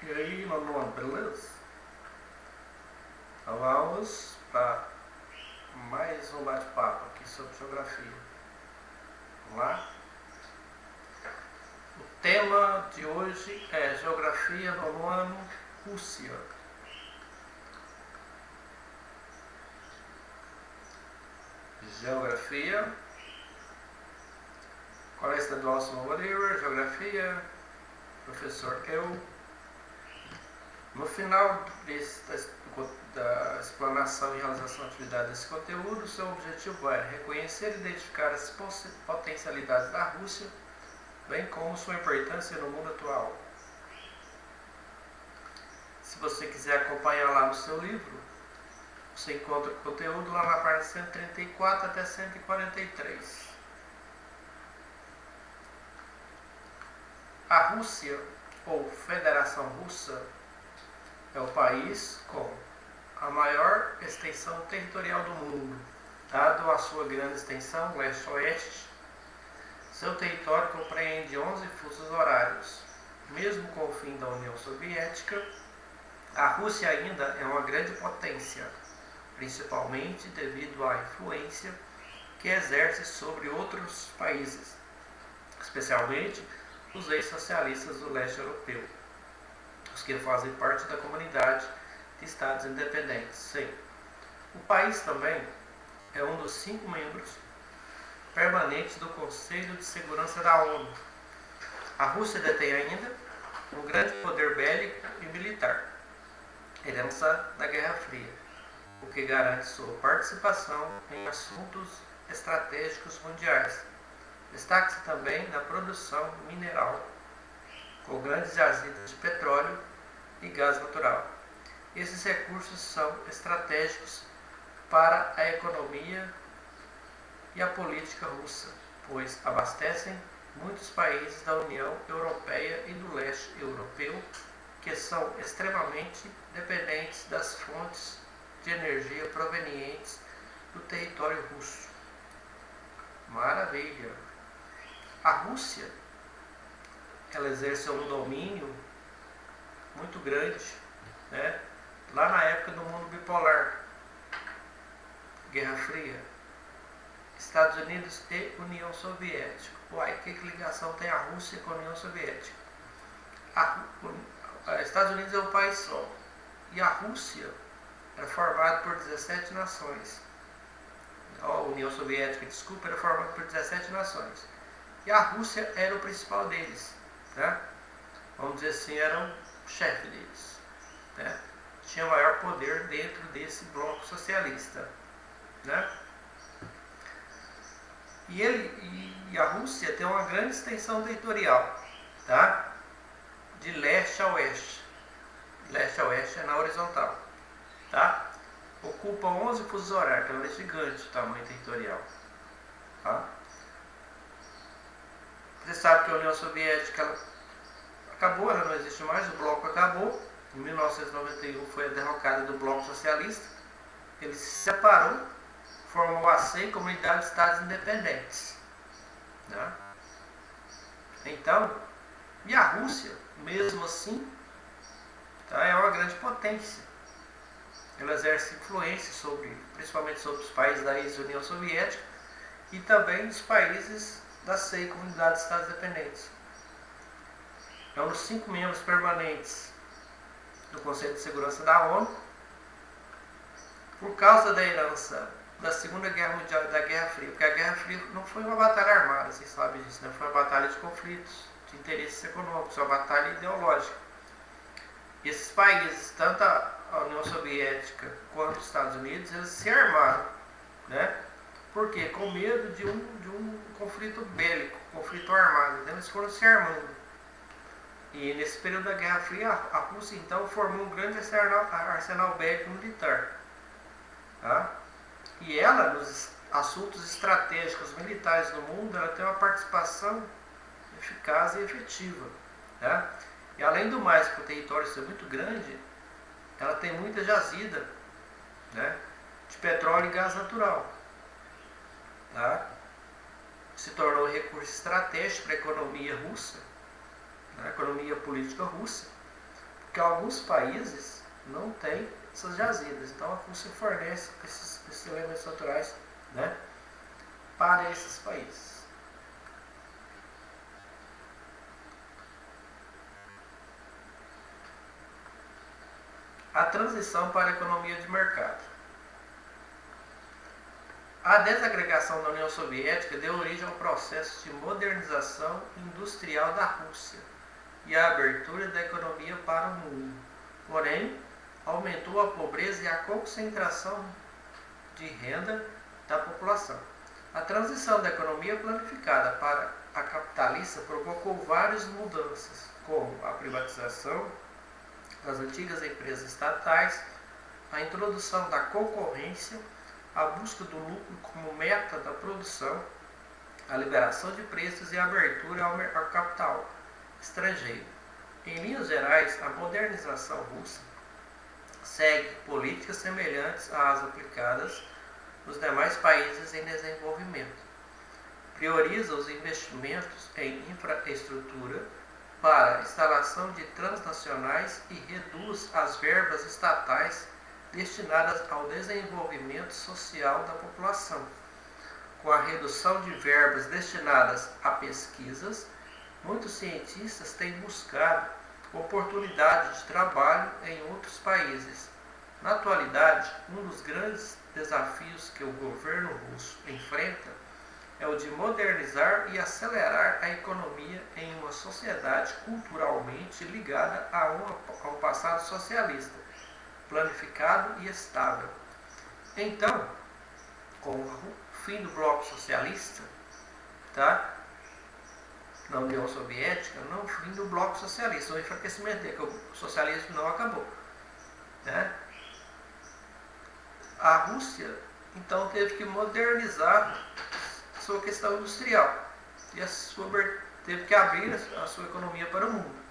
E aí, Manuel, beleza? Então vamos para mais um bate-papo aqui sobre geografia. Vamos lá? O tema de hoje é Geografia no ano Rússia. Geografia. Colégio Estadual Simão Bolívar, Geografia, professor eu. No final da explanação e realização da atividade desse conteúdo, seu objetivo é reconhecer e identificar as potencialidades da Rússia, bem como sua importância no mundo atual. Se você quiser acompanhar lá no seu livro, você encontra o conteúdo lá na página 134 até 143. A Rússia, ou Federação Russa, é o país com a maior extensão territorial do mundo. Dado a sua grande extensão leste-oeste, seu território compreende 11 fusos horários. Mesmo com o fim da União Soviética, a Rússia ainda é uma grande potência, principalmente devido à influência que exerce sobre outros países, especialmente os ex-socialistas do leste europeu, os que fazem parte da comunidade de estados independentes. Sim. O país também é um dos 5 membros permanentes do Conselho de Segurança da ONU. A Rússia detém ainda um grande poder bélico e militar, herança da Guerra Fria, o que garante sua participação em assuntos estratégicos mundiais. Destaca-se também na produção mineral, com grandes jazidas de petróleo e gás natural. Esses recursos são estratégicos para a economia e a política russa, pois abastecem muitos países da União Europeia e do leste europeu, que são extremamente dependentes das fontes de energia provenientes do território russo. Maravilha! A Rússia, ela exerceu um domínio muito grande, né? Lá na época do mundo bipolar, Guerra Fria, Estados Unidos e União Soviética. Uai, que ligação tem a Rússia com a União Soviética? Estados Unidos é um país só, e a Rússia era formada por 17 nações. A União Soviética, desculpa, era formada por 17 nações. E a Rússia era o principal deles, né? Vamos dizer assim, era o chefe deles, né? Tinha maior poder dentro desse bloco socialista, né? E a Rússia tem uma grande extensão territorial, tá? De leste a oeste. Leste a oeste é na horizontal, tá? Ocupa 11 fusos horários, que é gigante o tamanho territorial, tá? Você sabe que a União Soviética ela acabou, ela não existe mais, o bloco acabou. Em 1991 foi a derrocada do bloco socialista. Ele se separou, formou a CEI, Comunidade de Estados Independentes, né? Então, e a Rússia, mesmo assim, tá, é uma grande potência. Ela exerce influência principalmente sobre os países da ex-União Soviética e também os países da CEI, Comunidade de Estados Independentes. É um dos 5 membros permanentes do Conselho de Segurança da ONU. Por causa da herança da Segunda Guerra Mundial e da Guerra Fria, porque a Guerra Fria não foi uma batalha armada, vocês sabem disso, né? Foi uma batalha de conflitos, de interesses econômicos, uma batalha ideológica. E esses países, tanto a União Soviética quanto os Estados Unidos, eles se armaram, né? Por quê? Com medo de um conflito bélico, conflito armado. Então eles foram se armando. E nesse período da Guerra Fria, a Rússia então formou um grande arsenal bélico militar, tá? E ela, nos assuntos estratégicos militares do mundo, ela tem uma participação eficaz e efetiva, tá? E além do mais, por o território ser muito grande, ela tem muita jazida, né, de petróleo e gás natural, tá? Se tornou um recurso estratégico para a economia russa, né, a economia política russa, Porque alguns países não têm essas jazidas. Então a Rússia fornece esses elementos naturais, né, para esses países. A transição para a economia de mercado. A desagregação da União Soviética deu origem ao processo de modernização industrial da Rússia e a abertura da economia para o mundo. Porém, aumentou a pobreza e a concentração de renda da população. A transição da economia planificada para a capitalista provocou várias mudanças, como a privatização das antigas empresas estatais, a introdução da concorrência, a busca do lucro como meta da produção, a liberação de preços e a abertura ao capital estrangeiro. Em linhas gerais, a modernização russa segue políticas semelhantes às aplicadas nos demais países em desenvolvimento. Prioriza os investimentos em infraestrutura para a instalação de transnacionais e reduz as verbas estatais destinadas ao desenvolvimento social da população. Com a redução de verbas destinadas a pesquisas, muitos cientistas têm buscado oportunidades de trabalho em outros países. Na atualidade, um dos grandes desafios que o governo russo enfrenta é o de modernizar e acelerar a economia em uma sociedade culturalmente ligada a um passado socialista, planificado e estável. Então, com o fim do bloco socialista, na União Soviética, não o fim do bloco socialista, o enfraquecimento dele, que o socialismo não acabou, né? A Rússia, então, teve que modernizar sua questão industrial e teve que abrir a sua economia para o mundo.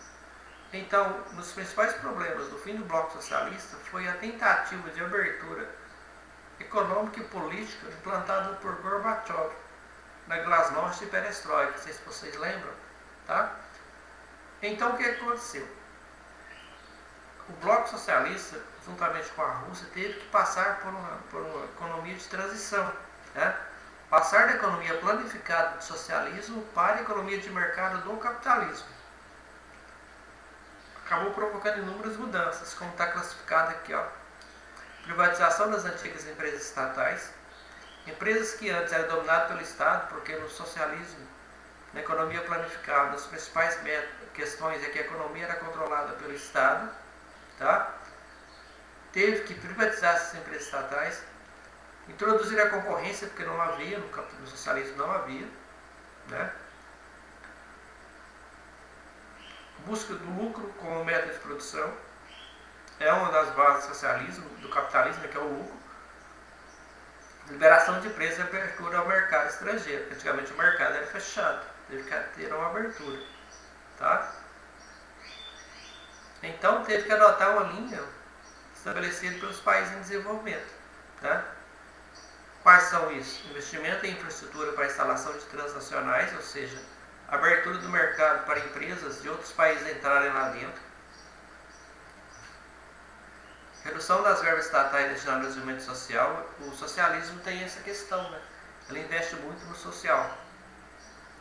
Então, um dos principais problemas do fim do bloco socialista foi a tentativa de abertura econômica e política implantada por Gorbachev na Glasnost e Perestroika, não sei se vocês lembram, tá? Então, o que aconteceu? O bloco socialista, juntamente com a Rússia, teve que passar por uma economia de transição, né? Passar da economia planificada do socialismo para a economia de mercado do capitalismo. Acabou provocando inúmeras mudanças, como está classificado aqui, ó. Privatização das antigas empresas estatais, empresas que antes eram dominadas pelo Estado, porque no socialismo, na economia planificada, as principais questões é que a economia era controlada pelo Estado, tá? Teve que privatizar essas empresas estatais, introduzir a concorrência, porque não havia, no socialismo não havia, né? Busca do lucro como método de produção, é uma das bases do socialismo, do capitalismo, que é o lucro. Liberação de preços e abertura ao mercado estrangeiro, porque antigamente o mercado era fechado, teve que ter uma abertura, tá? Então teve que adotar uma linha estabelecida pelos países em desenvolvimento, tá? Quais são isso? Investimento em infraestrutura para instalação de transnacionais, ou seja, abertura do mercado para empresas de outros países entrarem lá dentro. Redução das verbas estatais destinadas ao desenvolvimento social. O socialismo tem essa questão, né? Ele investe muito no social,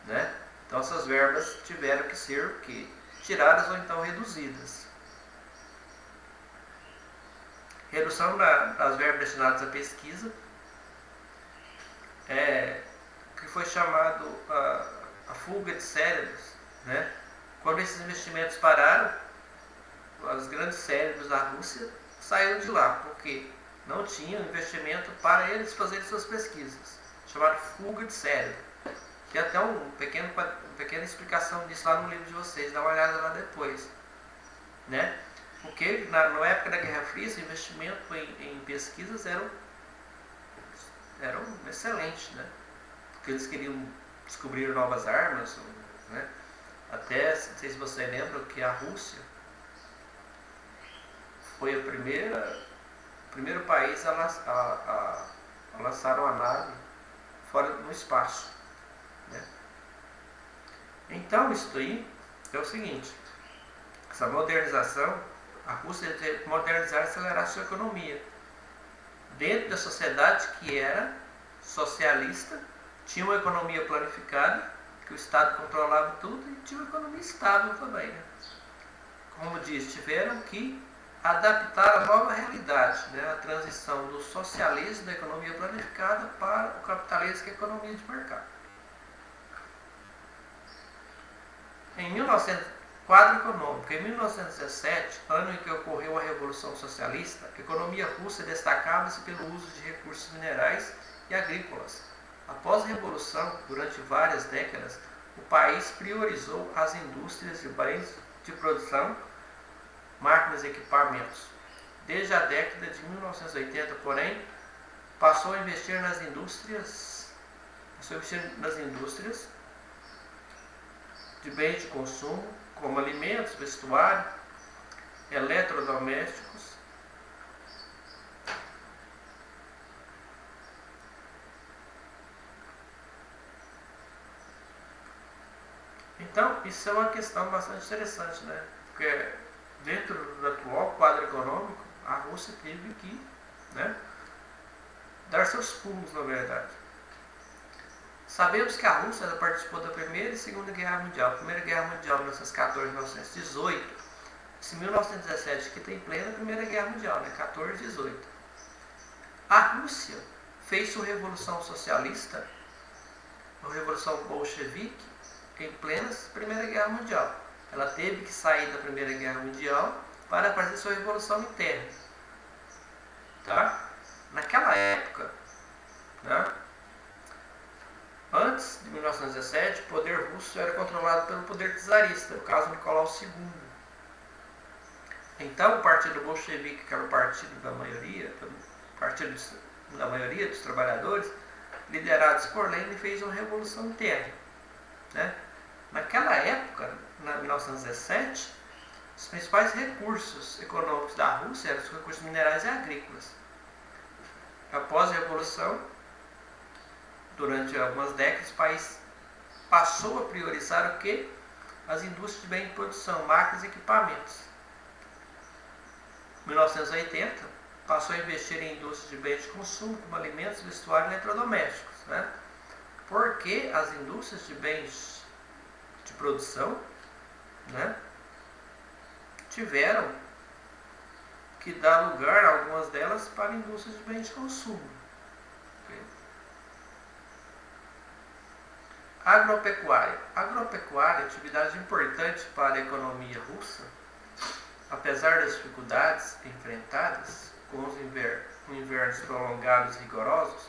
né? Então essas verbas tiveram que ser tiradas ou então reduzidas. Redução das verbas destinadas à pesquisa, que foi chamado a fuga de cérebros, né? Quando esses investimentos pararam, os grandes cérebros da Rússia saíram de lá, porque não tinham investimento para eles fazerem suas pesquisas, chamado fuga de cérebro. Tem até uma pequena explicação disso lá no livro de vocês, dá uma olhada lá depois, né? Porque na época da Guerra Fria, esse investimento em pesquisas eram excelentes, né? Porque eles queriam descobrir novas armas, né? Até, não sei se vocês lembram, que a Rússia foi o primeiro país a lançar uma nave fora no espaço, né? Então, isso aí é o seguinte: essa modernização A Rússia teve que modernizar e acelerar sua economia. Dentro da sociedade que era socialista, tinha uma economia planificada, que o Estado controlava tudo, e tinha uma economia estável também, né? Como diz, tiveram que adaptar a nova realidade, né? A transição do socialismo, da economia planificada, para o capitalismo, que é a economia de mercado. Quadro econômico. Em 1917, ano em que ocorreu a Revolução Socialista, a economia russa destacava-se pelo uso de recursos minerais e agrícolas. Após a Revolução, durante várias décadas, o país priorizou as indústrias de bens de produção, máquinas e equipamentos. Desde a década de 1980, porém, passou a investir nas indústrias de bens de consumo, como alimentos, vestuário, eletrodomésticos, então isso é uma questão bastante interessante, né? Porque dentro do atual quadro econômico, a Rússia teve que, né, dar seus pulos, na verdade. Sabemos que a Rússia participou da Primeira e Segunda Guerra Mundial. A Primeira Guerra Mundial, 1914 e 1918. Esse 1917 que tem plena Primeira Guerra Mundial, né? 14 e 18. A Rússia fez sua Revolução Socialista, a Revolução Bolchevique, em plena Primeira Guerra Mundial. Ela teve que sair da Primeira Guerra Mundial para fazer sua Revolução interna. Tá? Naquela época, né? Antes de 1917, o poder russo era controlado pelo poder czarista, no caso Nicolau II. Então, o partido bolchevique, que era o partido da maioria dos trabalhadores, liderados por Lenin, fez uma revolução interna, né? Naquela época, em 1917, os principais recursos econômicos da Rússia eram os recursos minerais e agrícolas. Após a revolução, durante algumas décadas, o país passou a priorizar o quê? As indústrias de bens de produção, máquinas e equipamentos. Em 1980, passou a investir em indústrias de bens de consumo, como alimentos, vestuário e eletrodomésticos, né? Porque as indústrias de bens de produção, né, tiveram que dar lugar, algumas delas, para indústrias de bens de consumo. Agropecuária. Agropecuária é atividade importante para a economia russa. Apesar das dificuldades enfrentadas com os invernos prolongados e rigorosos,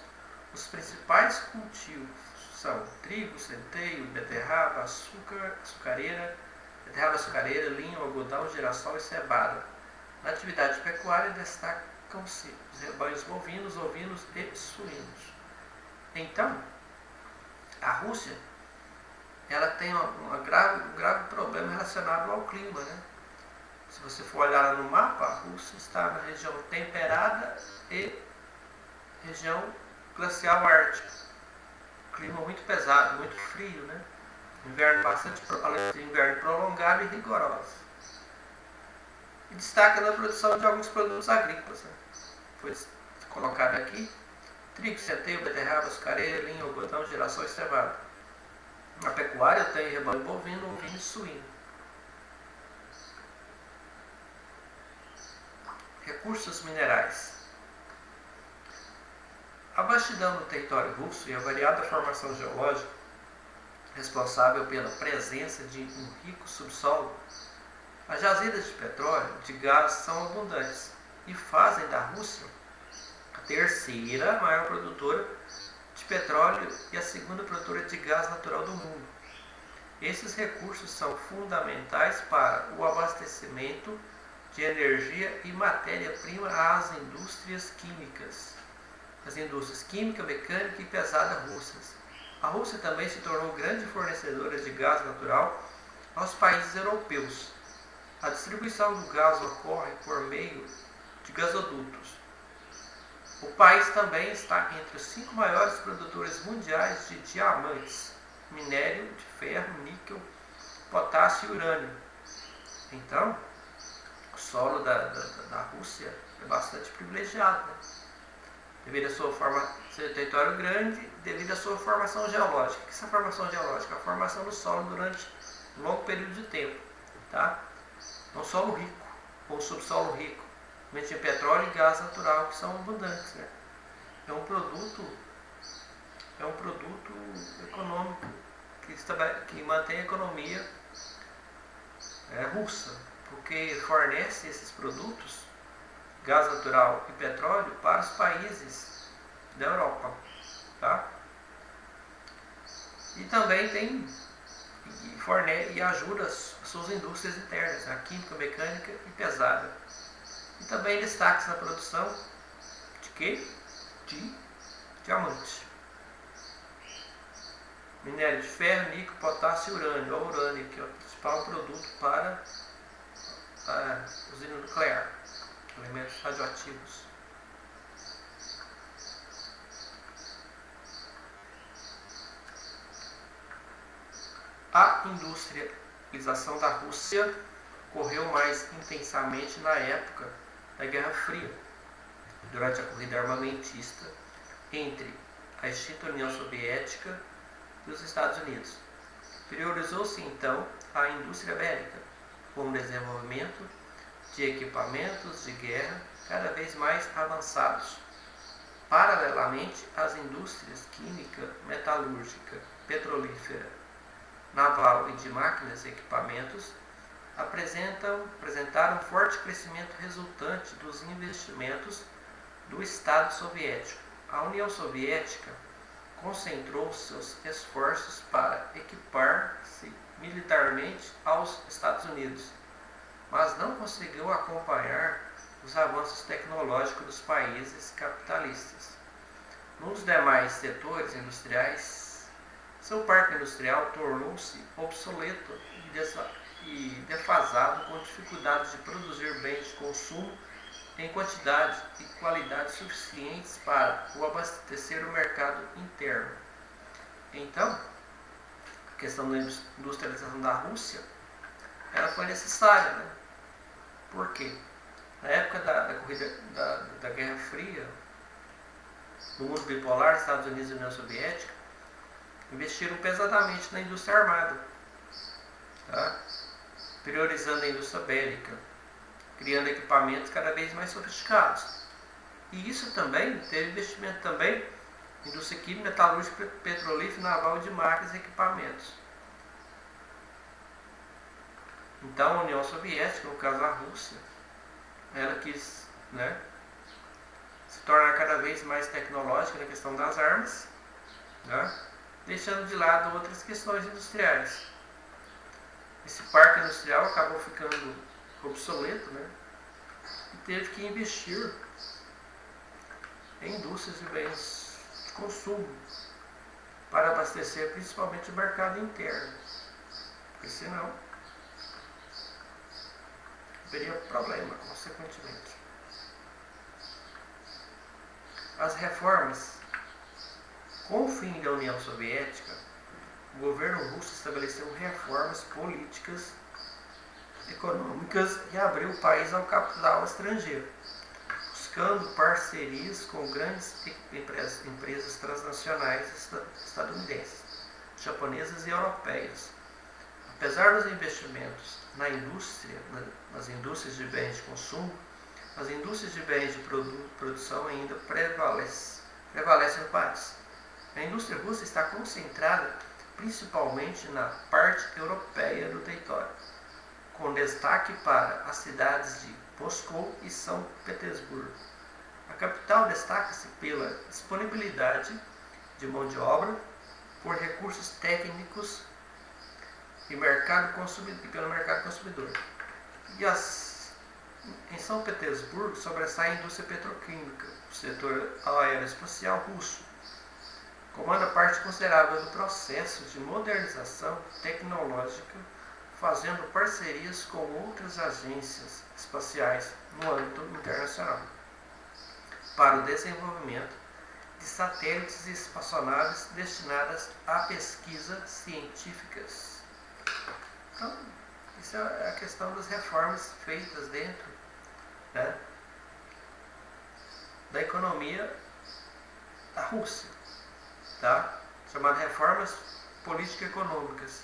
os principais cultivos são trigo, centeio, beterraba, açucareira, linho, algodão, girassol e cevada. Na atividade pecuária destacam-se os rebanhos bovinos, ovinos e suínos. Então, a Rússia, ela tem um grave problema relacionado ao clima, né? Se você for olhar no mapa, a Rússia está na região temperada e região glacial ártica. Clima muito pesado, muito frio, né? Inverno prolongado e rigoroso. E destaca na produção de alguns produtos agrícolas, né? Foi colocado aqui: trigo, centeio, beterraba, açucareira, linho, algodão, girassol e cevada. Na pecuária tem rebanho bovino, ovino e suíno. Recursos minerais. A vastidão do território russo e a variada formação geológica, responsável pela presença de um rico subsolo, as jazidas de petróleo e de gás são abundantes e fazem da Rússia a terceira maior produtora de petróleo e a segunda produtora de gás natural do mundo. Esses recursos são fundamentais para o abastecimento de energia e matéria-prima às indústrias químicas. As indústrias química, mecânica e pesada russas. A Rússia também se tornou grande fornecedora de gás natural aos países europeus. A distribuição do gás ocorre por meio de gasodutos. O país também está entre os 5 maiores produtores mundiais de diamantes, minério de ferro, níquel, potássio e urânio. Então, os solo da Rússia é bastante privilegiado, né? Devido ao seu território grande, devido à sua formação geológica. O que é essa formação geológica? A formação do solo durante um longo período de tempo, tá? Um solo rico, ou subsolo rico, em petróleo e gás natural, que são abundantes, né? É um produto econômico que mantém a economia russa, porque fornece esses produtos, gás natural e petróleo, para os países da Europa, tá? E também fornece e ajuda as suas indústrias internas, a química, mecânica e pesada. E também destaques na produção de quê? De diamante. Minério de ferro, níquel, potássio e urânio. O urânio, que é o principal produto para a usina nuclear, elementos radioativos. A industrialização da Rússia ocorreu mais intensamente na época da Guerra Fria, durante a corrida armamentista entre a extinta União Soviética e os Estados Unidos. Priorizou-se então a indústria bélica, com o desenvolvimento de equipamentos de guerra cada vez mais avançados. Paralelamente, as indústrias química, metalúrgica, petrolífera, naval e de máquinas e equipamentos apresentaram forte crescimento resultante dos investimentos do Estado soviético. A União Soviética concentrou seus esforços para equipar-se militarmente aos Estados Unidos, mas não conseguiu acompanhar os avanços tecnológicos dos países capitalistas. Nos demais setores industriais, seu parque industrial tornou-se obsoleto e defasado, com dificuldade de produzir bens de consumo em quantidade e qualidade suficientes para o abastecer o mercado interno. Então, a questão da industrialização da Rússia, ela foi necessária, né? Por quê? Na época da Guerra Fria, no mundo bipolar, Estados Unidos e União Soviética investiram pesadamente na indústria armada, tá? Priorizando a indústria bélica, criando equipamentos cada vez mais sofisticados. E isso também teve investimento também em indústria química, metalúrgica, petrolífera, naval e de máquinas e equipamentos. Então a União Soviética, no caso a Rússia, ela quis, né, se tornar cada vez mais tecnológica na questão das armas, né, deixando de lado outras questões industriais. Esse parque industrial acabou ficando obsoleto, né, e teve que investir em indústrias de bens de consumo para abastecer principalmente o mercado interno, porque senão teria problema, consequentemente. As reformas. Com o fim da União Soviética, o governo russo estabeleceu reformas políticas, econômicas e abriu o país ao capital estrangeiro, buscando parcerias com grandes empresas transnacionais estadunidenses, japonesas e europeias. Apesar dos investimentos nas indústrias de bens de consumo, as indústrias de bens de produção ainda prevalecem no país. A indústria russa está concentrada principalmente na parte europeia do território, com destaque para as cidades de Moscou e São Petersburgo. A capital destaca-se pela disponibilidade de mão de obra, por recursos técnicos e pelo mercado consumidor. Em São Petersburgo sobressai a indústria petroquímica, o setor aeroespacial russo comanda parte considerável do processo de modernização tecnológica, fazendo parcerias com outras agências espaciais no âmbito internacional para o desenvolvimento de satélites e espaçonaves destinadas a pesquisas científicas. Então, isso é a questão das reformas feitas dentro né, da economia da Rússia, tá? Chamada reformas político-econômicas,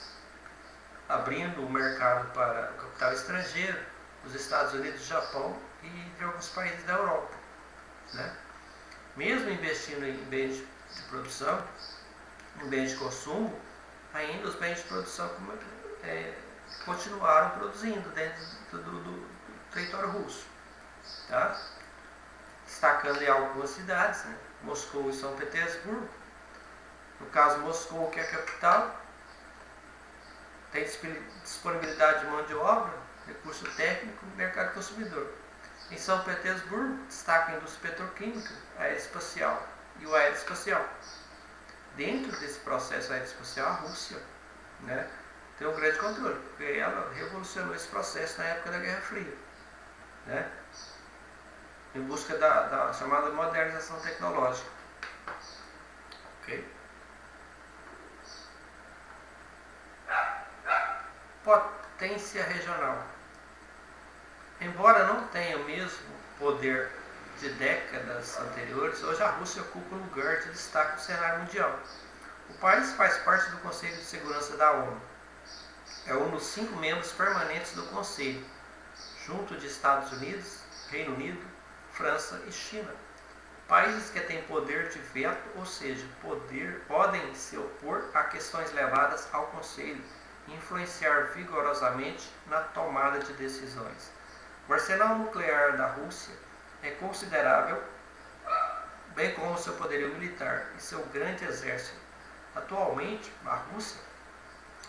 abrindo o mercado para o capital estrangeiro, os Estados Unidos, Japão e de alguns países da Europa, né? Mesmo investindo em bens de produção, em bens de consumo, ainda os bens de produção continuaram produzindo dentro do território russo, tá? Destacando em algumas cidades, né? Moscou e São Petersburgo. No caso, Moscou, que é a capital, tem disponibilidade de mão de obra, recurso técnico e mercado consumidor. Em São Petersburgo, destaca a indústria petroquímica, aeroespacial e o aeroespacial. Dentro desse processo aeroespacial, a Rússia, né, tem um grande controle, porque ela revolucionou esse processo na época da Guerra Fria, né, em busca da chamada modernização tecnológica. Okay? Potência regional. Embora não tenha o mesmo poder de décadas anteriores, hoje a Rússia ocupa um lugar de destaque no cenário mundial. O país faz parte do Conselho de Segurança da ONU. É um dos 5 membros permanentes do Conselho, junto de Estados Unidos, Reino Unido, França e China. Países que têm poder de veto, ou seja, podem se opor a questões levadas ao Conselho e influenciar vigorosamente na tomada de decisões. O arsenal nuclear da Rússia é considerável, bem como seu poderio militar e seu grande exército. Atualmente, a Rússia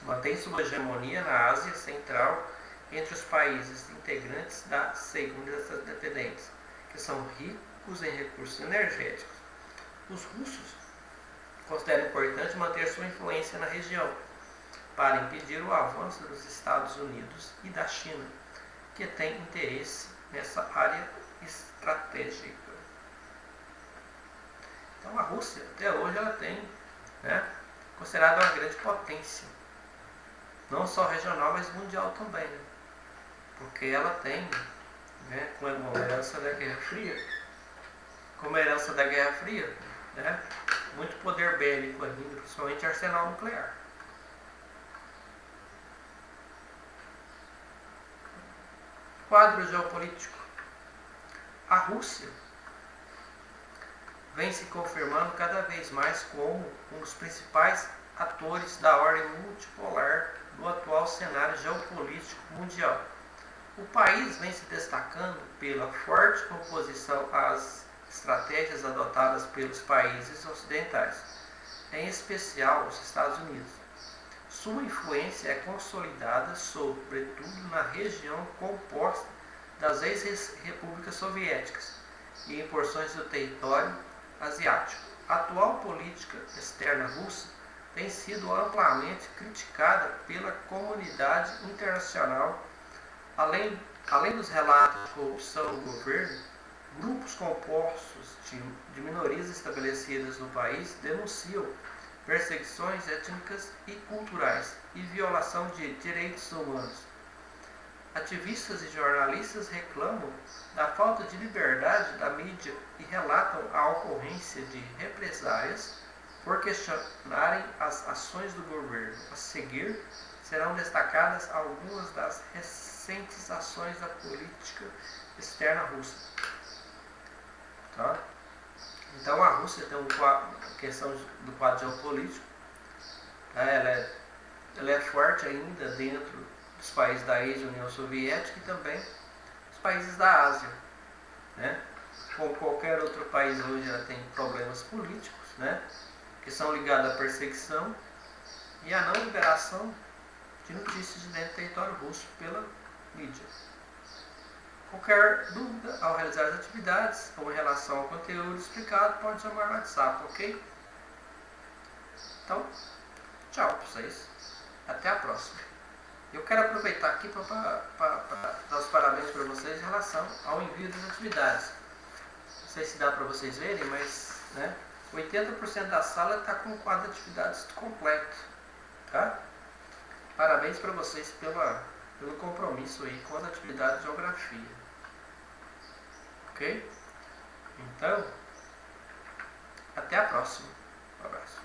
mantém sua hegemonia na Ásia Central entre os países integrantes da Segunda Independência, que são ricos em recursos energéticos. Os russos consideram importante manter sua influência na região para impedir o avanço dos Estados Unidos e da China, que tem interesse nessa área estratégica. Então a Rússia, até hoje, ela tem, né, considerada uma grande potência, não só regional, mas mundial também, né? Porque ela tem, né, como herança da Guerra Fria, né, muito poder bélico ainda, principalmente arsenal nuclear. Quadro geopolítico. A Rússia vem se confirmando cada vez mais como um dos principais atores da ordem multipolar do atual cenário geopolítico mundial. O país vem se destacando pela forte oposição às estratégias adotadas pelos países ocidentais, em especial os Estados Unidos. Sua influência é consolidada, sobretudo na região composta das ex-repúblicas soviéticas e em porções do território asiático. A atual política externa russa tem sido amplamente criticada pela comunidade internacional. Além dos relatos de corrupção do governo, grupos compostos de minorias estabelecidas no país denunciam perseguições étnicas e culturais e violação de direitos humanos. Ativistas e jornalistas reclamam da falta de liberdade da mídia e relatam a ocorrência de represálias por questionarem as ações do governo. A seguir, serão destacadas algumas das recentes ações da política externa russa. Tá? Então a Rússia tem uma questão do quadro geopolítico, né? Ela é forte ainda dentro dos países da ex-União Soviética e também os países da Ásia, né? Como qualquer outro país hoje, ela tem problemas políticos, né, que são ligados à perseguição e à não liberação de notícias de dentro do território russo pela mídia. Qualquer dúvida ao realizar as atividades ou em relação ao conteúdo explicado, pode chamar no WhatsApp, ok? Então, tchau para vocês. Até a próxima. Eu quero aproveitar aqui para dar os parabéns para vocês em relação ao envio das atividades. Não sei se dá para vocês verem, mas, né, 80% da sala está com o quadro de atividades completo. Tá? Parabéns para vocês pelo compromisso aí com as atividades de geografia. ok? Então, até a próxima. Um abraço.